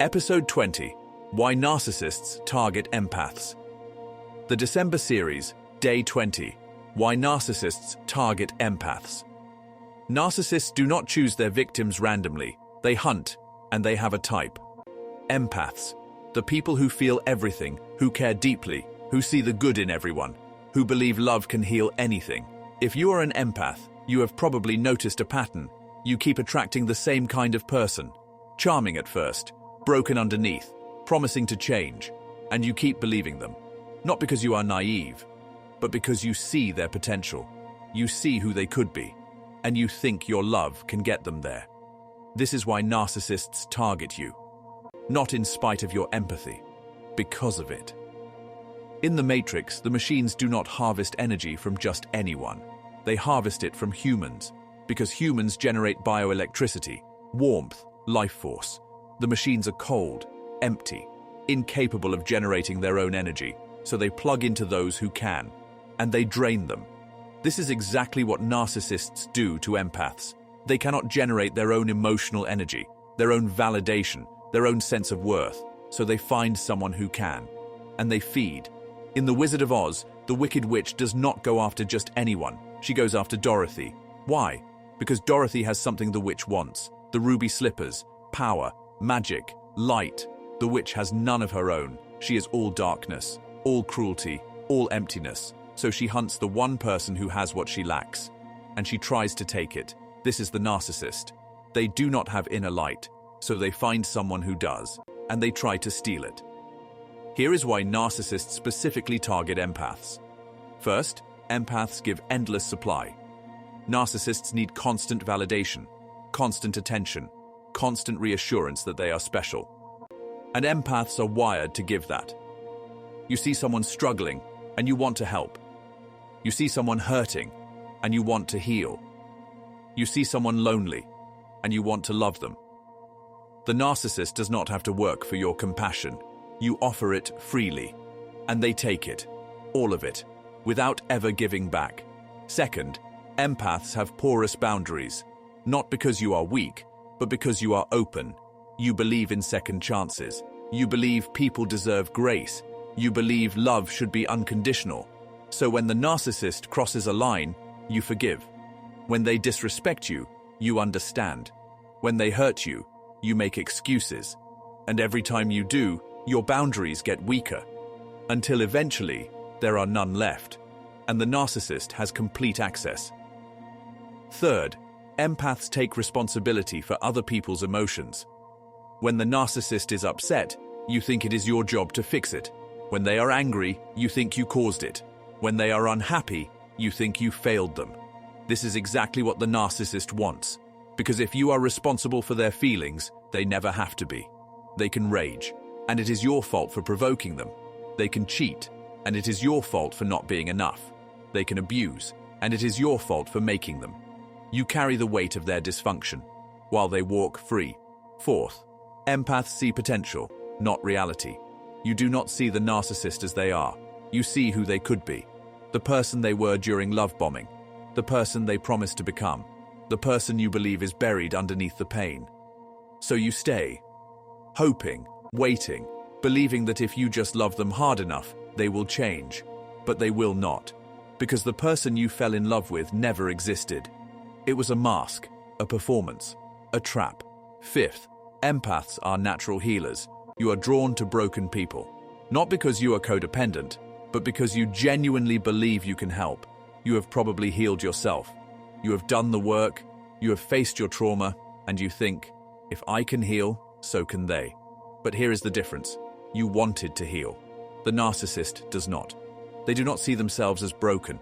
Episode 20: Why Narcissists Target Empaths. The December series, Day 20: Why Narcissists Target Empaths. Narcissists do not choose their victims randomly. They hunt, and they have a type. Empaths, the people who feel everything, who care deeply, who see the good in everyone, who believe love can heal anything. If you are an empath, you have probably noticed a pattern. You keep attracting the same kind of person. Charming at first, broken underneath, promising to change, and you keep believing them. Not because you are naive, but because you see their potential. You see who they could be, and you think your love can get them there. This is why narcissists target you. Not in spite of your empathy, because of it. In the Matrix, the machines do not harvest energy from just anyone. They harvest it from humans, because humans generate bioelectricity, warmth, life force. The machines are cold, empty, incapable of generating their own energy, so they plug into those who can, and they drain them. This is exactly what narcissists do to empaths. They cannot generate their own emotional energy, their own validation, their own sense of worth, so they find someone who can, and they feed. In The Wizard of Oz, the Wicked Witch does not go after just anyone. She goes after Dorothy. Why? Because Dorothy has something the witch wants: the ruby slippers, power, magic, light. The witch has none of her own. She is all darkness, all cruelty, all emptiness. So she hunts the one person who has what she lacks, and she tries to take it. This is the narcissist. They do not have inner light, so they find someone who does, and they try to steal it. Here is why narcissists specifically target empaths. First, empaths give endless supply. Narcissists need constant validation, constant attention, constant reassurance that they are special. And empaths are wired to give that. You see someone struggling, and you want to help. You see someone hurting, and you want to heal. You see someone lonely, and you want to love them. The narcissist does not have to work for your compassion. You offer it freely, and they take it, all of it, without ever giving back. Second, empaths have porous boundaries, not because you are weak, but because you are open. You believe in second chances. You believe people deserve grace. You believe love should be unconditional. So when the narcissist crosses a line, you forgive. When they disrespect you, you understand. When they hurt you, you make excuses. And every time you do, your boundaries get weaker, until eventually there are none left, and the narcissist has complete access. Third, empaths take responsibility for other people's emotions. When the narcissist is upset, you think it is your job to fix it. When they are angry, you think you caused it. When they are unhappy, you think you failed them. This is exactly what the narcissist wants, because if you are responsible for their feelings, they never have to be. They can rage, and it is your fault for provoking them. They can cheat, and it is your fault for not being enough. They can abuse, and it is your fault for making them. You carry the weight of their dysfunction, while they walk free. Fourth, empaths see potential, not reality. You do not see the narcissist as they are. You see who they could be. The person they were during love bombing. The person they promised to become. The person you believe is buried underneath the pain. So you stay, hoping, waiting, believing that if you just love them hard enough, they will change. But they will not, because the person you fell in love with never existed. It was a mask, a performance, a trap. Fifth, empaths are natural healers. You are drawn to broken people, not because you are codependent, but because you genuinely believe you can help. You have probably healed yourself. You have done the work, you have faced your trauma, and you think, if I can heal, so can they. But here is the difference. You wanted to heal. The narcissist does not. They do not see themselves as broken.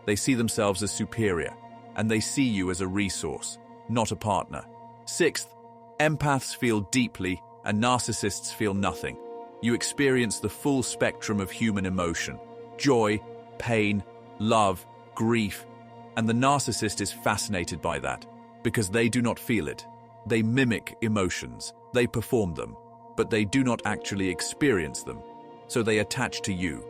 They see themselves as superior, and they see you as a resource, not a partner. Sixth, empaths feel deeply, and narcissists feel nothing. You experience the full spectrum of human emotion: joy, pain, love, grief, and the narcissist is fascinated by that, because they do not feel it. They mimic emotions, they perform them, but they do not actually experience them. So they attach to you,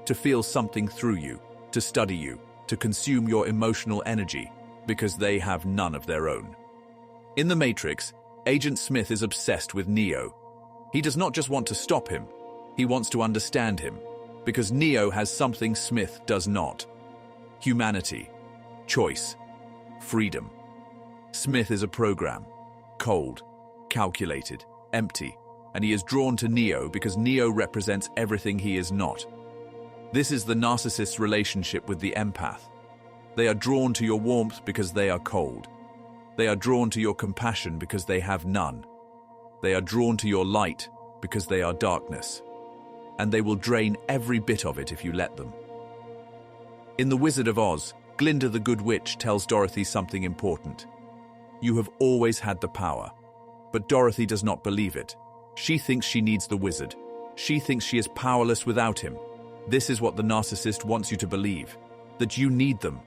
to feel something through you, to study you, to consume your emotional energy, because they have none of their own. In The Matrix, Agent Smith is obsessed with Neo. He does not just want to stop him, he wants to understand him, because Neo has something Smith does not. Humanity, choice, freedom. Smith is a program, cold, calculated, empty, and he is drawn to Neo because Neo represents everything he is not. This is the narcissist's relationship with the empath. They are drawn to your warmth because they are cold. They are drawn to your compassion because they have none. They are drawn to your light because they are darkness. And they will drain every bit of it if you let them. In The Wizard of Oz, Glinda the Good Witch tells Dorothy something important. You have always had the power. But Dorothy does not believe it. She thinks she needs the wizard. She thinks she is powerless without him. This is what the narcissist wants you to believe. That you need them.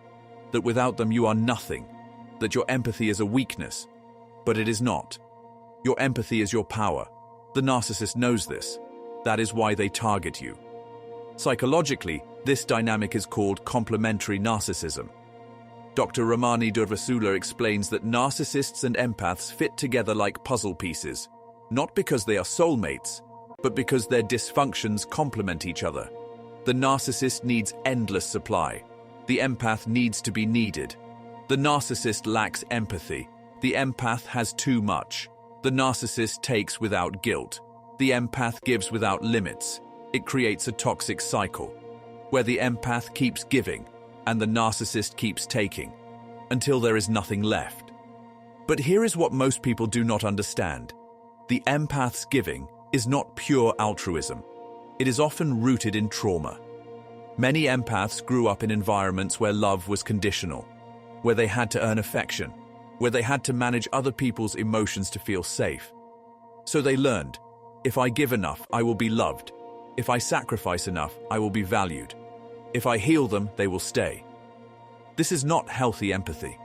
That without them you are nothing. That your empathy is a weakness. But it is not. Your empathy is your power. The narcissist knows this. That is why they target you. Psychologically, this dynamic is called complementary narcissism. Dr. Ramani Durvasula explains that narcissists and empaths fit together like puzzle pieces, not because they are soulmates, but because their dysfunctions complement each other. The narcissist needs endless supply. The empath needs to be needed. The narcissist lacks empathy. The empath has too much. The narcissist takes without guilt. The empath gives without limits. It creates a toxic cycle, where the empath keeps giving and the narcissist keeps taking, until there is nothing left. But here is what most people do not understand. The empath's giving is not pure altruism. It is often rooted in trauma. Many empaths grew up in environments where love was conditional, where they had to earn affection, where they had to manage other people's emotions to feel safe. So they learned, if I give enough, I will be loved. If I sacrifice enough, I will be valued. If I heal them, they will stay. This is not healthy empathy.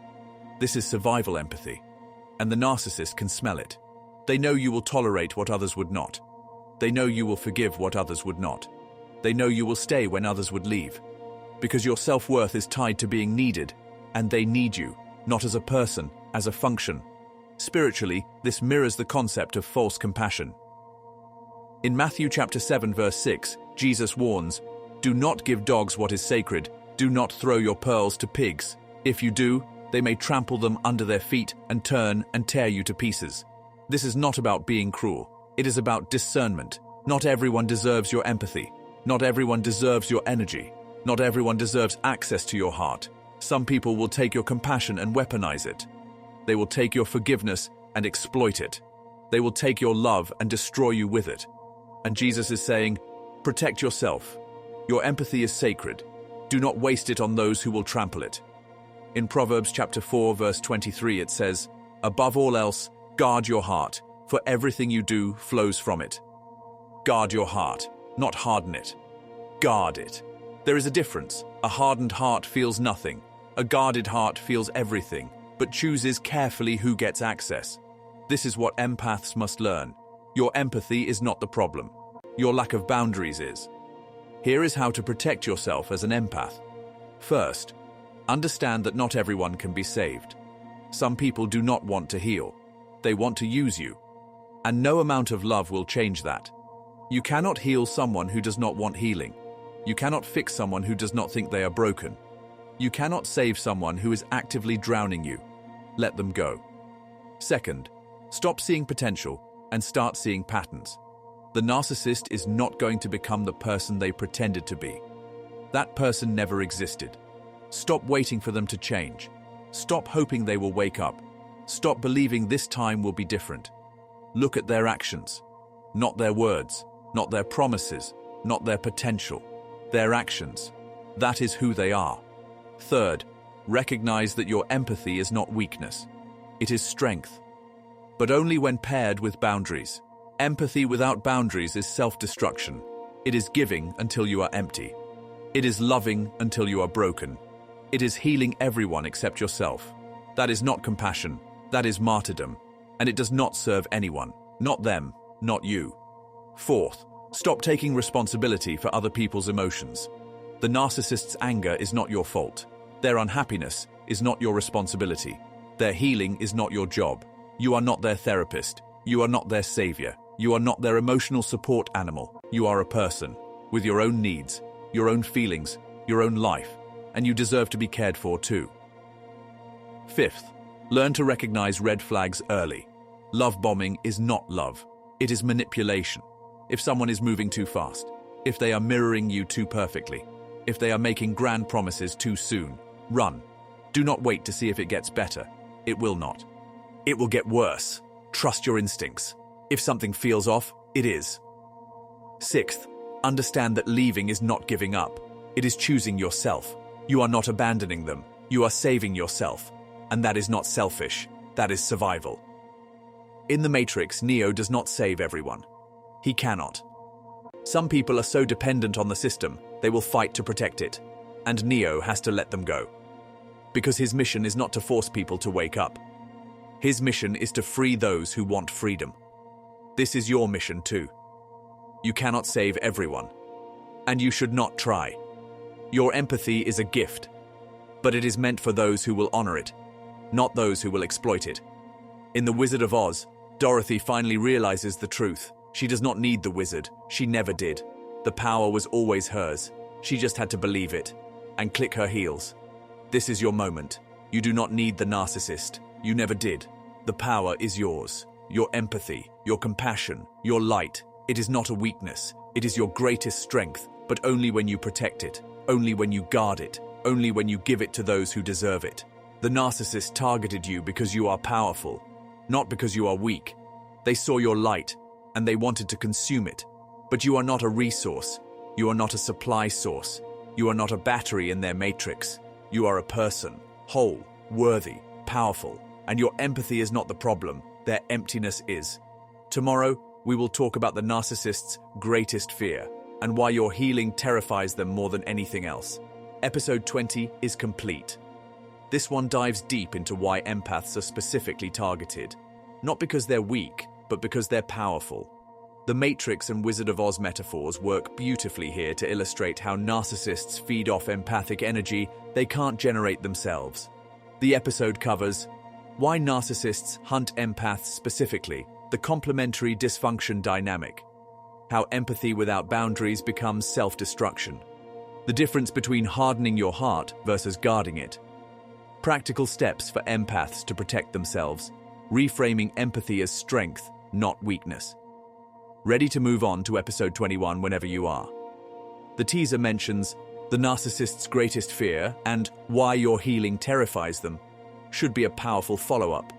This is survival empathy. And the narcissist can smell it. They know you will tolerate what others would not. They know you will forgive what others would not. They know you will stay when others would leave. Because your self-worth is tied to being needed, and they need you, not as a person, as a function. Spiritually, this mirrors the concept of false compassion. In Matthew chapter 7 verse 6, Jesus warns, "Do not give dogs what is sacred. Do not throw your pearls to pigs. If you do, they may trample them under their feet and turn and tear you to pieces." This is not about being cruel. It is about discernment. Not everyone deserves your empathy. Not everyone deserves your energy. Not everyone deserves access to your heart. Some people will take your compassion and weaponize it. They will take your forgiveness and exploit it. They will take your love and destroy you with it. And Jesus is saying, protect yourself. Your empathy is sacred. Do not waste it on those who will trample it. In Proverbs chapter 4 verse 23 it says, "Above all else, guard your heart, for everything you do flows from it." Guard your heart, not harden it. Guard it. There is a difference. A hardened heart feels nothing. A guarded heart feels everything, but chooses carefully who gets access. This is what empaths must learn. Your empathy is not the problem. Your lack of boundaries is. Here is how to protect yourself as an empath. First, understand that not everyone can be saved. Some people do not want to heal. They want to use you. And no amount of love will change that. You cannot heal someone who does not want healing. You cannot fix someone who does not think they are broken. You cannot save someone who is actively drowning you. Let them go. Second, stop seeing potential and start seeing patterns. The narcissist is not going to become the person they pretended to be. That person never existed. Stop waiting for them to change. Stop hoping they will wake up. Stop believing this time will be different. Look at their actions, not their words, not their promises, not their potential. Their actions. That is who they are. Third, recognize that your empathy is not weakness. It is strength. But only when paired with boundaries. Empathy without boundaries is self-destruction. It is giving until you are empty. It is loving until you are broken. It is healing everyone except yourself. That is not compassion. That is martyrdom. And it does not serve anyone. Not them, not you. Fourth, stop taking responsibility for other people's emotions. The narcissist's anger is not your fault. Their unhappiness is not your responsibility. Their healing is not your job. You are not their therapist. You are not their savior. You are not their emotional support animal. You are a person, with your own needs, your own feelings, your own life, and you deserve to be cared for too. Fifth, learn to recognize red flags early. Love bombing is not love. It is manipulation. If someone is moving too fast, if they are mirroring you too perfectly, if they are making grand promises too soon, run. Do not wait to see if it gets better. It will not. It will get worse. Trust your instincts. If something feels off, it is. Sixth, understand that leaving is not giving up. It is choosing yourself. You are not abandoning them. You are saving yourself. And that is not selfish. That is survival. In the Matrix, Neo does not save everyone. He cannot. Some people are so dependent on the system, they will fight to protect it. And Neo has to let them go. Because his mission is not to force people to wake up. His mission is to free those who want freedom. This is your mission too. You cannot save everyone. And you should not try. Your empathy is a gift, but it is meant for those who will honor it, not those who will exploit it. In The Wizard of Oz, Dorothy finally realizes the truth. She does not need the wizard. She never did. The power was always hers. She just had to believe it and click her heels. This is your moment. You do not need the narcissist. You never did. The power is yours. Your empathy, your compassion, your light. It is not a weakness. It is your greatest strength, but only when you protect it, only when you guard it, only when you give it to those who deserve it. The narcissist targeted you because you are powerful, not because you are weak. They saw your light, and they wanted to consume it. But you are not a resource. You are not a supply source. You are not a battery in their matrix. You are a person, whole, worthy, powerful, and your empathy is not the problem. Their emptiness is. Tomorrow, we will talk about the narcissist's greatest fear and why your healing terrifies them more than anything else. Episode 20 is complete. This one dives deep into why empaths are specifically targeted, not because they're weak, but because they're powerful. The Matrix and Wizard of Oz metaphors work beautifully here to illustrate how narcissists feed off empathic energy they can't generate themselves. The episode covers why narcissists hunt empaths specifically, the complementary dysfunction dynamic, how empathy without boundaries becomes self-destruction, the difference between hardening your heart versus guarding it, practical steps for empaths to protect themselves, reframing empathy as strength, not weakness. Ready to move on to episode 21 whenever you are. The teaser mentions the narcissist's greatest fear and why your healing terrifies them should be a powerful follow-up.